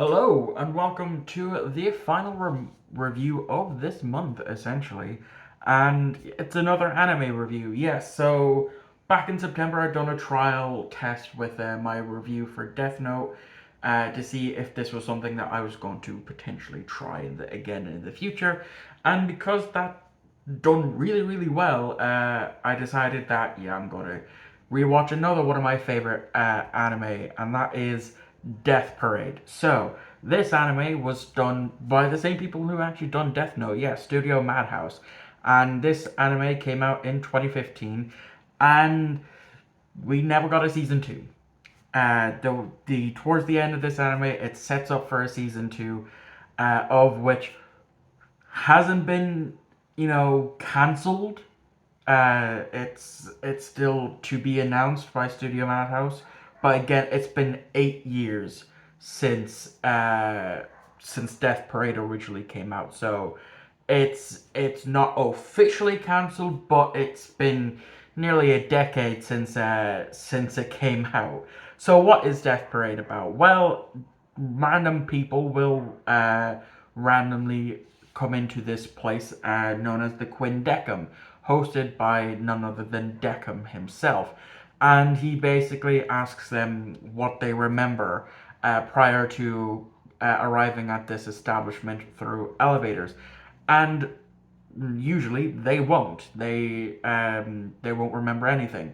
Hello, and welcome to the final review of this month, essentially. And it's another anime review. Yes, so back in September, I'd done a trial test with my review for Death Note to see if this was something that I was going to potentially try again in the future. And because that done really, really well, I decided that, yeah, I'm going to rewatch another one of my favorite anime, and that is Death Parade. So, this anime was done by the same people who actually done Death Note, yeah, Studio Madhouse. And this anime came out in 2015, and we never got a season two. The towards the end of this anime, it sets up for a season two, of which hasn't been, cancelled. It's still to be announced by Studio Madhouse, but again, it's been 8 years since since Death Parade originally came out, so it's not officially cancelled, but it's been nearly a decade since it came out. So what is Death Parade about? Well, random people will randomly come into this place known as the Quindecum, hosted by none other than Decum himself. And he basically asks them what they remember prior to arriving at this establishment through elevators. And usually they won't. They won't remember anything.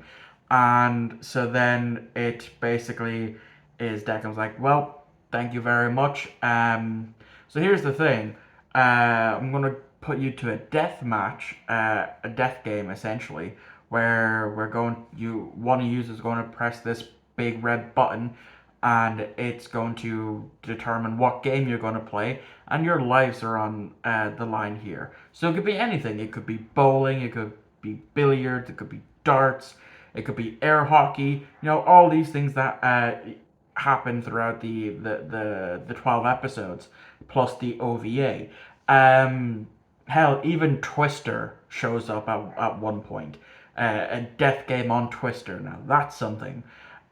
And so then it basically is Deckham's like, well, thank you very much. So here's the thing. I'm gonna put you to a death match, a death game essentially, where we're going. You one of you is going to press this big red button, and it's going to determine what game you're going to play, and your lives are on the line here. So it could be anything. It could be bowling, it could be billiards, it could be darts, it could be air hockey. All these things that happen throughout the 12 episodes plus the OVA. Hell, even Twister shows up at one point. A death game on Twister. Now that's something.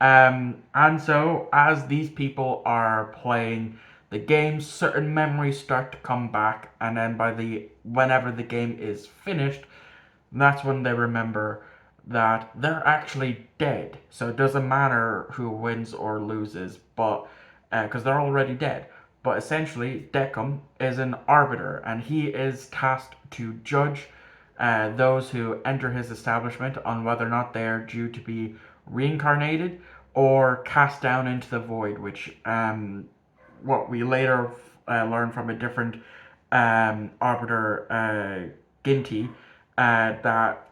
And so, as these people are playing the game, certain memories start to come back, and then whenever the game is finished, that's when they remember that they're actually dead. So it doesn't matter who wins or loses, but because they're already dead. But essentially, Decum is an arbiter, and he is tasked to judge those who enter his establishment on whether or not they are due to be reincarnated or cast down into the void, which what we later learn from a different arbiter, Ginty, that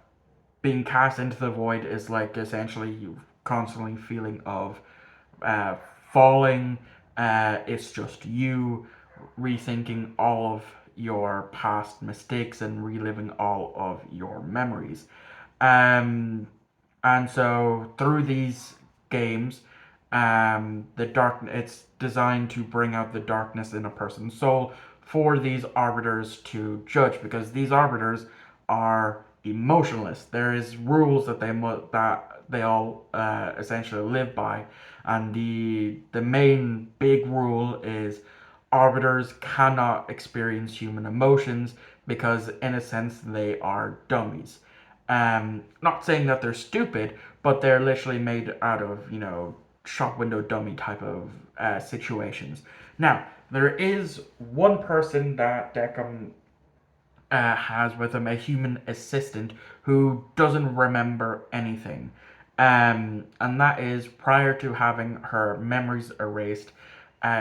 being cast into the void is like essentially you constantly feeling of uh, falling. It's just you rethinking all of your past mistakes and reliving all of your memories. Um, and so through these games, the dark it's designed to bring out the darkness in a person's soul for these arbiters to judge, because these arbiters are emotionless. There is rules that they all essentially live by, and the main big rule is arbiters cannot experience human emotions because, in a sense, they are dummies. Not saying that they're stupid, but they're literally made out of, shop window dummy type of situations. Now, there is one person that Deckham has with him, a human assistant who doesn't remember anything. And that is prior to having her memories erased,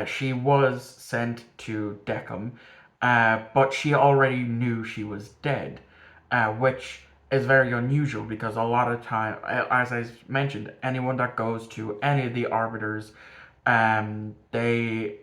she was sent to Deckham, but she already knew she was dead, which is very unusual because a lot of time, as I mentioned, anyone that goes to any of the arbiters, they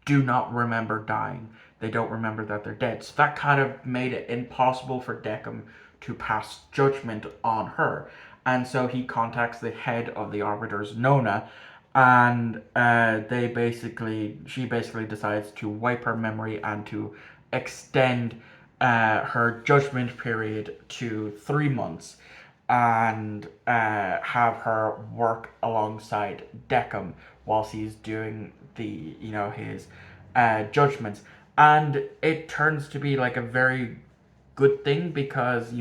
do not remember dying. They don't remember that they're dead. So that kind of made it impossible for Deckham to pass judgment on her. And so he contacts the head of the arbiters, Nona, and she basically decides to wipe her memory and to extend her judgment period to 3 months, and have her work alongside Deckham whilst he's doing the his judgments, and it turns to be like a very good thing because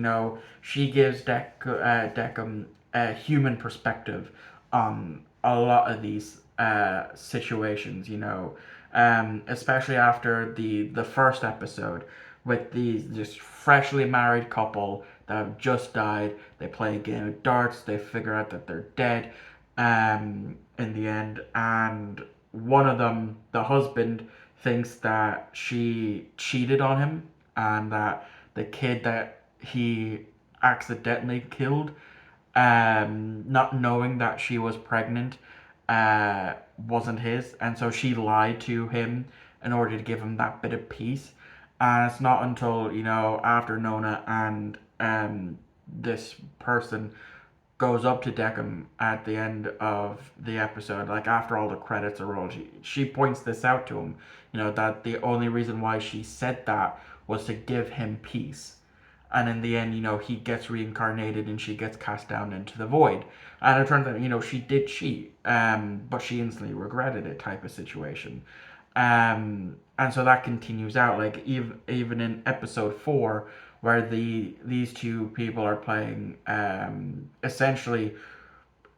she gives Deckham a human perspective on a lot of these situations. Especially after the first episode with these just freshly married couple that have just died. They play a game of darts. They figure out that they're dead. In the end, and one of them, the husband, thinks that she cheated on him and that the kid that he accidentally killed, not knowing that she was pregnant, wasn't his, and so she lied to him in order to give him that bit of peace. And it's not until after Nona and this person goes up to Deckham at the end of the episode, like after all the credits are rolled, she points this out to him, that the only reason why she said that was to give him peace. And in the end, he gets reincarnated and she gets cast down into the void. And it turns out, she did cheat, but she instantly regretted it type of situation. And so that continues out, like even in episode 4, where these two people are playing essentially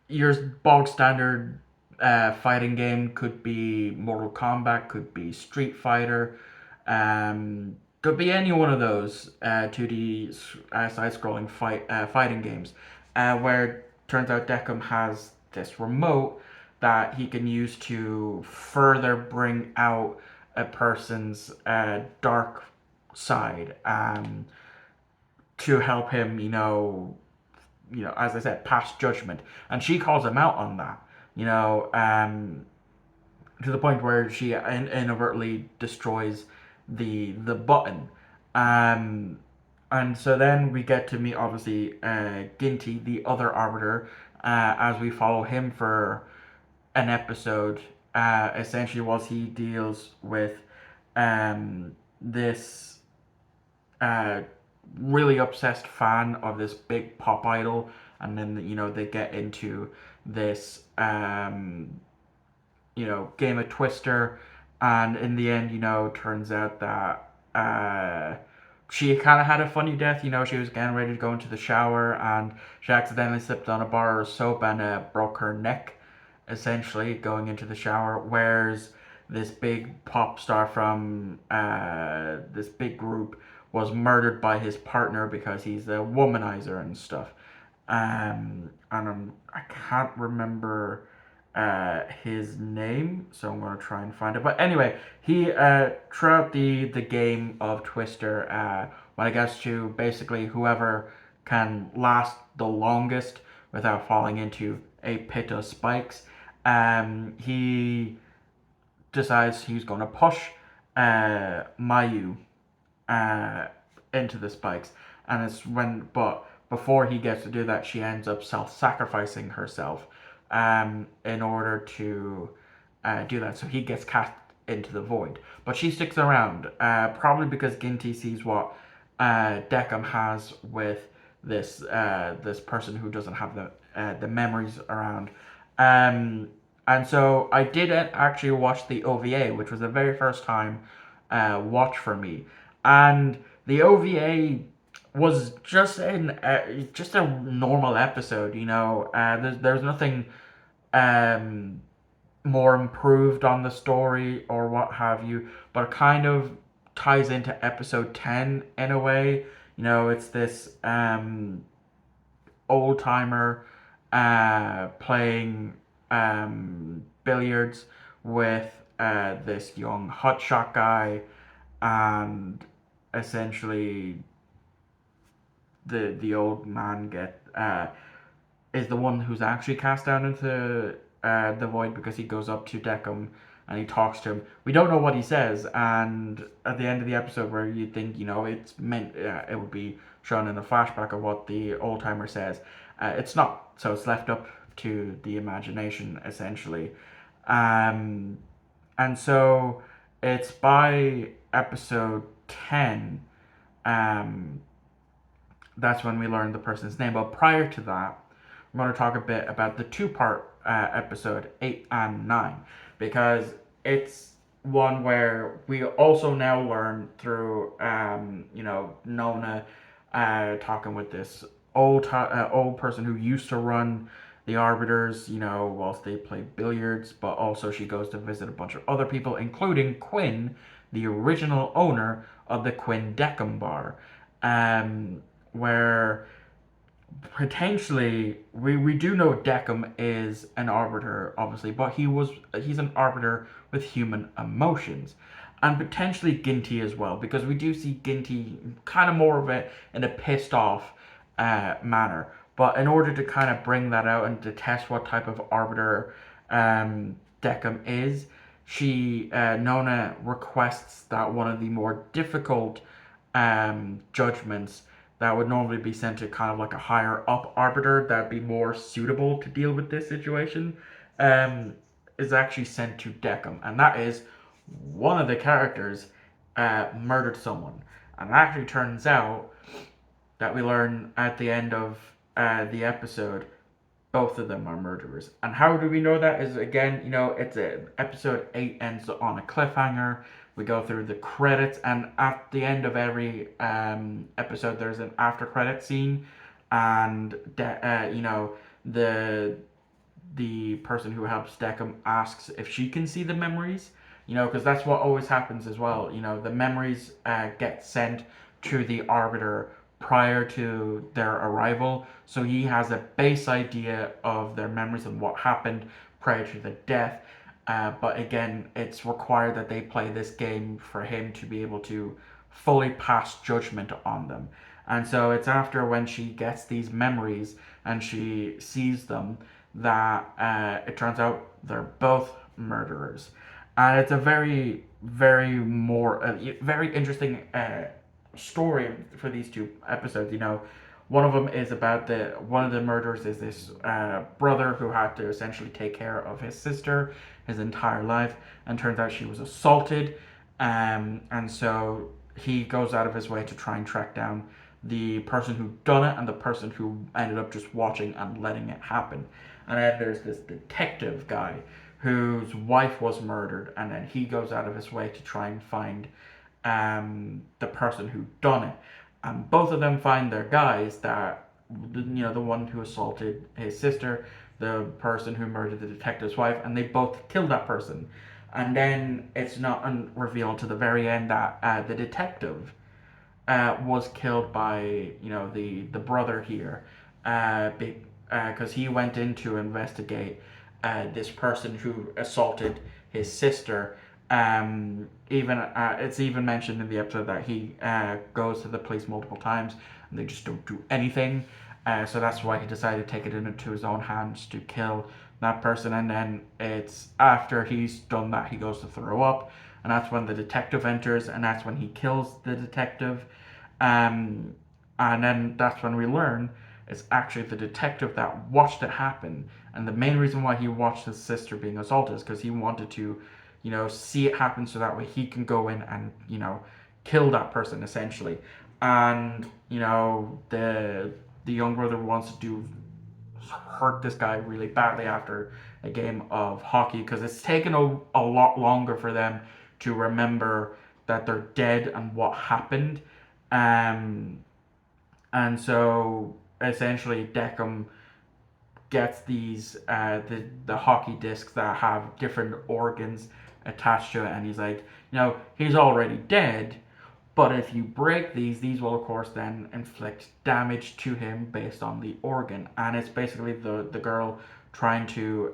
your bog standard fighting game. Could be Mortal Kombat, could be Street Fighter, could be any one of those 2D side-scrolling fighting games, where it turns out Deckham has this remote that he can use to further bring out a person's dark side, to help him, as I said, pass judgment. And she calls him out on that, to the point where she inadvertently destroys the button. Um, and so then we get to meet, obviously, Ginty, the other arbiter, as we follow him for an episode. Essentially, was he deals with this uh, really obsessed fan of this big pop idol, and then they get into this game of Twister, and in the end, turns out that she kind of had a funny death. She was getting ready to go into the shower, and she accidentally slipped on a bar of soap and broke her neck, essentially going into the shower. Whereas this big pop star from this big group was murdered by his partner because he's a womanizer and stuff. I can't remember his name, so I'm gonna try and find it. But anyway, he throughout the game of Twister, when it gets to basically whoever can last the longest without falling into a pit of spikes, he decides he's gonna push Mayu uh, into the spikes, and it's but before he gets to do that, she ends up self-sacrificing herself in order to do that. So he gets cast into the void, but she sticks around, probably because Ginty sees what Deckham has with this person who doesn't have the memories around. And so I did actually watch the OVA, which was the very first time watch for me, and the OVA was just a normal episode. There's nothing um, more improved on the story or what have you, but it kind of ties into episode 10 in a way. It's this old timer playing billiards with this young hotshot guy, and essentially the old man is the one who's actually cast down into the void, because he goes up to Deckham and he talks to him. We don't know what he says, and at the end of the episode, where you think it's meant it would be shown in a flashback of what the old timer says, it's not. So it's left up to the imagination, essentially. Um, and so it's by episode 10, um, that's when we learn the person's name. But prior to that, I'm going to talk a bit about the two-part episode 8 and 9, because it's one where we also now learn through Nona talking with this old person who used to run the arbiters, whilst they play billiards, but also she goes to visit a bunch of other people, including Quinn, the original owner of the Quinn Deckham bar, where potentially we do know Deckham is an arbiter, obviously, but he's an arbiter with human emotions. And potentially Ginty as well, because we do see Ginty kind of more of it in a pissed off manner. But in order to kind of bring that out and to test what type of arbiter Deckham is, Nona requests that one of the more difficult judgments that would normally be sent to kind of like a higher up arbiter that'd be more suitable to deal with this situation, um, is actually sent to Deckham, and that is one of the characters murdered someone, and it actually turns out that we learn at the end of the episode both of them are murderers. And how do we know that? Is again, it's episode 8 ends on a cliffhanger. We go through the credits, and at the end of every episode, there's an after credit scene, and the person who helps Deckham asks if she can see the memories. Because that's what always happens as well. The memories get sent to the arbiter prior to their arrival, so he has a base idea of their memories and what happened prior to the death. But again, it's required that they play this game for him to be able to fully pass judgment on them. And so it's after when she gets these memories and she sees them that it turns out they're both murderers. And it's a very, very interesting story for these two episodes. One of them is about one of the murderers is this brother who had to essentially take care of his sister his entire life, and turns out she was assaulted, and so he goes out of his way to try and track down the person who done it and the person who ended up just watching and letting it happen. And then there's this detective guy whose wife was murdered, and then he goes out of his way to try and find the person who done it. And both of them find their guys that the one who assaulted his sister, the person who murdered the detective's wife, and they both killed that person. And then it's not revealed to the very end that the detective was killed by the brother here, because he went in to investigate this person who assaulted his sister. Even it's even mentioned in the episode that he goes to the police multiple times and they just don't do anything. So that's why he decided to take it into his own hands to kill that person. And then it's after he's done that he goes to throw up, and that's when the detective enters, and that's when he kills the detective. Um, and then that's when we learn it's actually the detective that watched it happen. And the main reason why he watched his sister being assaulted is because he wanted to, see it happen so that way he can go in and, kill that person essentially. And, the young brother wants to hurt this guy really badly after a game of hockey because it's taken a lot longer for them to remember that they're dead and what happened. Um, and so essentially, Deckham gets these the hockey discs that have different organs attached to it, and he's like, he's already dead, but if you break these will of course then inflict damage to him based on the organ, and it's basically the girl trying to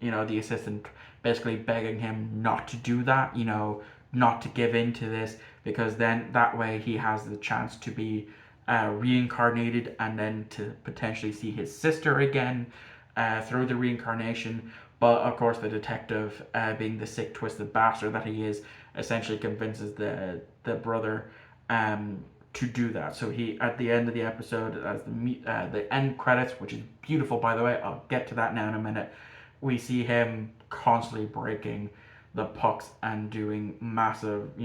the assistant basically begging him not to do that, not to give in to this, because then that way he has the chance to be reincarnated and then to potentially see his sister again through the reincarnation. But of course, the detective, being the sick, twisted bastard that he is, essentially convinces the brother to do that. So he, at the end of the episode, as the end credits, which is beautiful by the way, I'll get to that now in a minute. We see him constantly breaking the pucks and doing massive,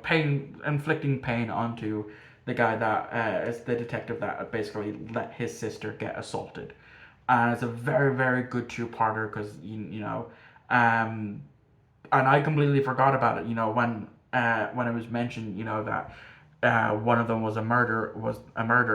pain, inflicting pain onto the guy that is the detective that basically let his sister get assaulted. And it's a very, very good two-parter because I completely forgot about it. When it was mentioned, that one of them was a murder.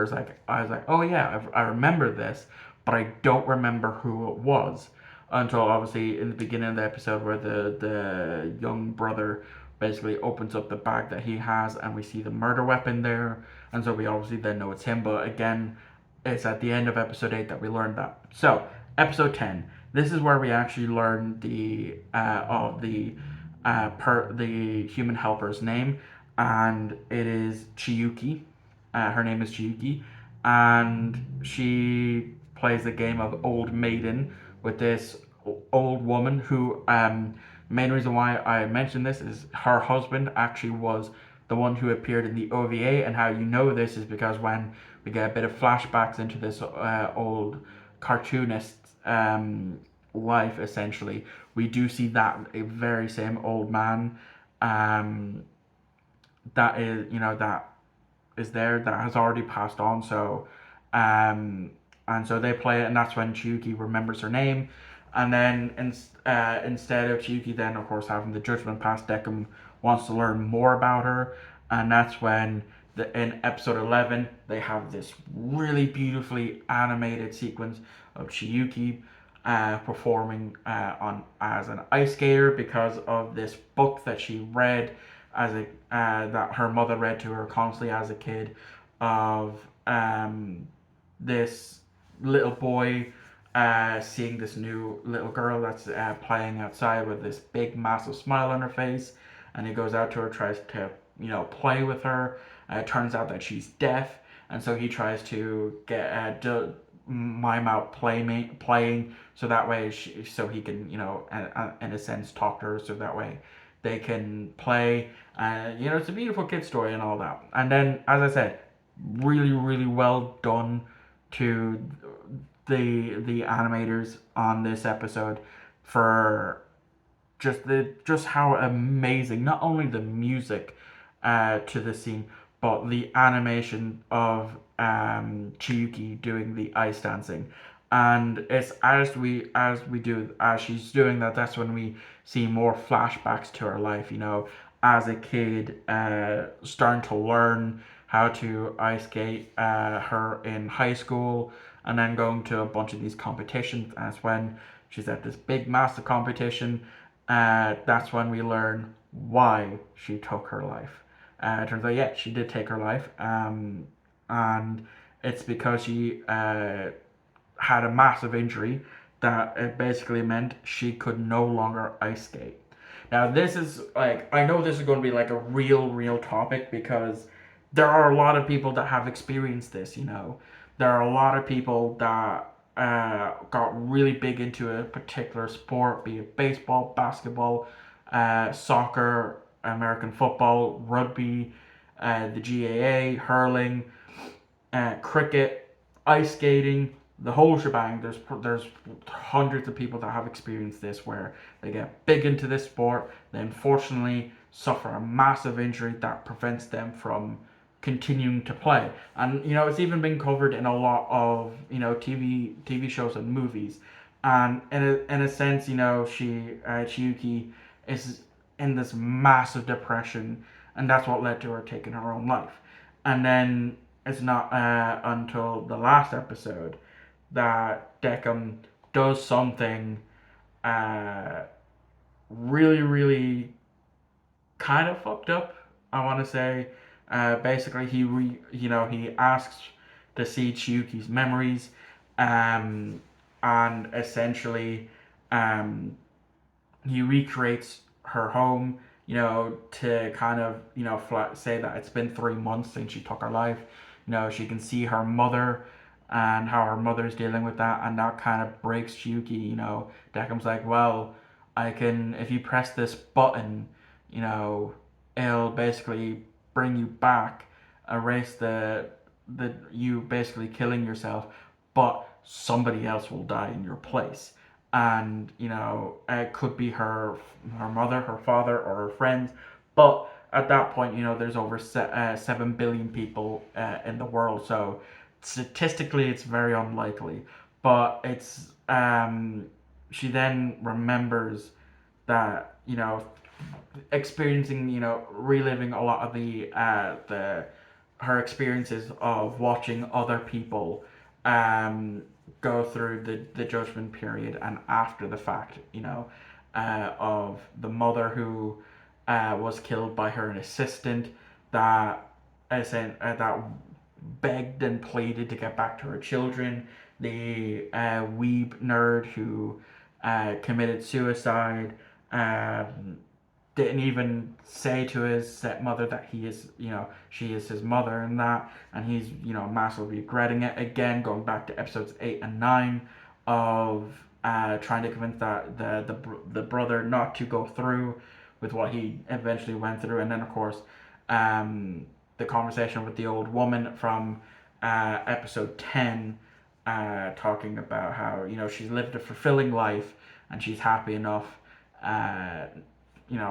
It's like I was like, oh yeah, I remember this, but I don't remember who it was until obviously in the beginning of the episode where the young brother basically opens up the bag that he has and we see the murder weapon there, and so we obviously then know it's him. But again, it's at the end of episode 8 that we learned that. So episode 10. This is where we actually learn the human helper's name, and it is Chiyuki. Her name is Chiyuki, and she plays a game of Old Maiden with this old woman who. Main reason why I mentioned this is her husband actually was the one who appeared in the OVA, and how you know this is because when we get a bit of flashbacks into this old cartoonist life, essentially, we do see that a very same old man um, that is there that has already passed on. So, um, and so they play it, and that's when Chiyuki remembers her name. And then instead of Chiyuki, then of course having the judgment pass, Deckham wants to learn more about her, and that's when in episode 11 they have this really beautifully animated sequence of Chiyuki performing on as an ice skater because of this book that she read as a that her mother read to her constantly as a kid of this little boy seeing this new little girl that's playing outside with this big massive smile on her face, and he goes out to her, tries to play with her. It turns out that she's deaf, and so he tries to get mime out playing so that way so he can in a sense talk to her so that way they can play. It's a beautiful kid story and all that. And then, as I said, really, really well done to the animators on this episode for just how amazing not only the music to the scene, but the animation of Chiyuki doing the ice dancing. And it's as she's doing that, that's when we see more flashbacks to her life. As a kid, starting to learn how to ice skate, her in high school, and then going to a bunch of these competitions. That's when she's at this big, massive competition. That's when we learn why she took her life. It turns out, yeah, she did take her life, and it's because she had a massive injury that it basically meant she could no longer ice skate. Now, this is like, I know this is going to be like a real topic because there are a lot of people that have experienced this. There are a lot of people that got really big into a particular sport, be it baseball, basketball, soccer, American football, rugby, the GAA, hurling, cricket, ice skating, the whole shebang. There's hundreds of people that have experienced this where they get big into this sport, they unfortunately suffer a massive injury that prevents them from continuing to play. And it's even been covered in a lot of TV shows and movies. And in a sense, Chiyuki is in this massive depression, and that's what led to her taking her own life. And then it's not until the last episode that Deckham does something uh, really, really kind of fucked up. I want to say, basically, he asks to see Chiyuki's memories, um, and essentially, um, he recreates her home, to kind of, say that it's been 3 months since she took her life. She can see her mother and how her mother's dealing with that, and that kind of breaks Chiyuki. Deckham's like, well, if you press this button, you know, it'll basically bring you back, erase the you basically killing yourself, but somebody else will die in your place. And it could be her mother, her father, or her friends. But at that point, there's over 7 billion people in the world, so statistically, it's very unlikely. But it's she then remembers that, experiencing, reliving a lot of the her experiences of watching other people um, go through the judgment period and after the fact, of the mother who was killed by her assistant that that begged and pleaded to get back to her children, the weeb nerd who committed suicide, um, didn't even say to his stepmother that she is his mother and that, and he's, massively regretting it. Again, going back to episodes 8 and 9 of trying to convince the brother not to go through with what he eventually went through, and then of course, um, the conversation with the old woman from episode 10, talking about how she's lived a fulfilling life and she's happy enough, uh,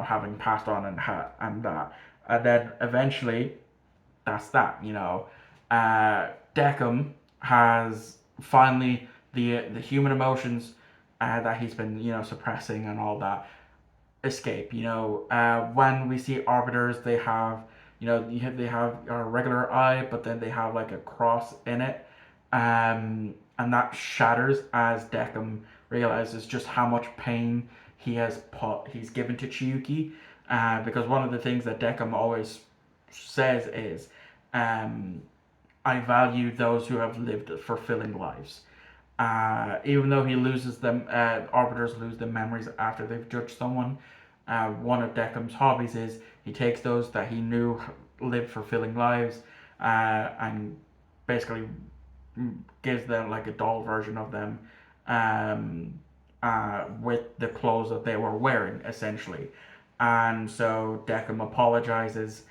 having passed on and that, and then eventually that's that. Deckham has finally the human emotions that he's been suppressing and all that escape. When we see arbiters, they have they have a regular eye, but then they have like a cross in it, and that shatters as Deckham realizes just how much pain he's given to Chiyuki, because one of the things that Deckham always says is, um, "I value those who have lived fulfilling lives." Even though he loses them, arbiters lose their memories after they've judged someone. One of Deckham's hobbies is he takes those that he knew lived fulfilling lives, and basically gives them like a doll version of them, um, with the clothes that they were wearing, essentially. And so Deckham apologizes.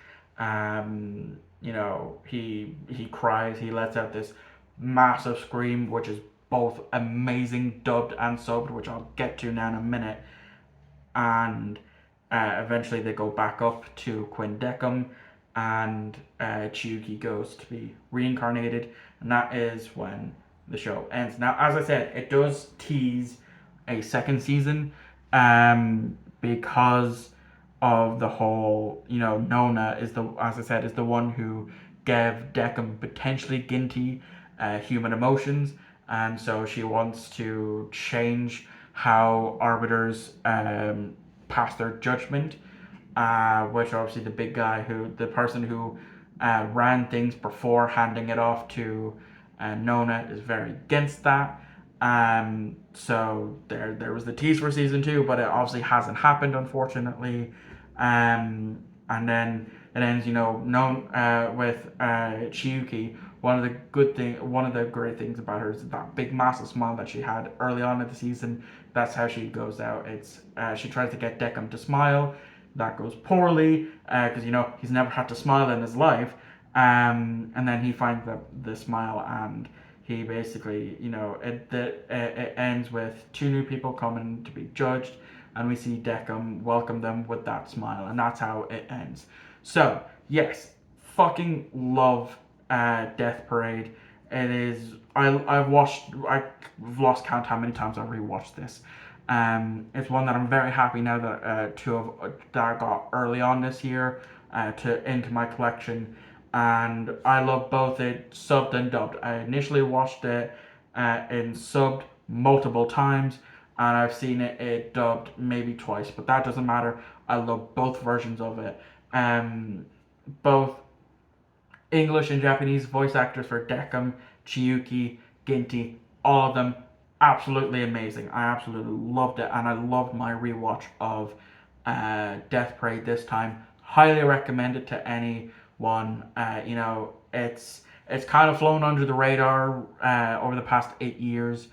He cries. He lets out this massive scream, which is both amazing dubbed and subbed, which I'll get to now in a minute. And eventually they go back up to Quinn Deckham, and Chiyuki goes to be reincarnated, and that is when the show ends. Now, as I said, it does tease a second season, because of the whole, Nona is as I said, is the one who gave Deckham potentially Ginty human emotions, and so she wants to change how arbiters pass their judgment, which obviously the person who ran things before handing it off to Nona is very against that. So there was the tease for season 2, but it obviously hasn't happened, unfortunately. And then it ends, known with Chiyuki. One of the great things about her is that big massive smile that she had early on in the season. That's how she goes out. It's she tries to get Deckham to smile. That goes poorly because he's never had to smile in his life. And then he finds the smile, and he basically, it ends with two new people coming to be judged, and we see Deckham welcome them with that smile, and that's how it ends. So yes, fucking love Death Parade. It is. I've lost count how many times I've rewatched this. It's one that I'm very happy now that that I got early on this year to into my collection, and I love both it subbed and dubbed. I initially watched it in subbed multiple times, and I've seen it dubbed maybe twice, but that doesn't matter. I love both versions of it. Both English and Japanese voice actors for Deckham, Chiyuki, Ginty, all of them absolutely amazing. I absolutely loved it, and I loved my rewatch of Death Parade this time. Highly recommend it to anyone. It's kind of flown under the radar over the past 8 years.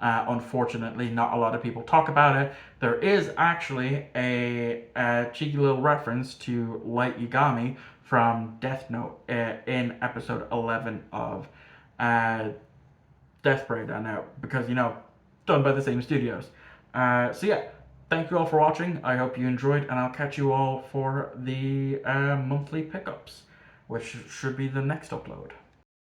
Unfortunately, not a lot of people talk about it. There is actually a cheeky little reference to Light Yagami from Death Note in episode 11 of uh, Death Parade now, because done by the same studios. So yeah, thank you all for watching. I hope you enjoyed, and I'll catch you all for the monthly pickups, which should be the next upload.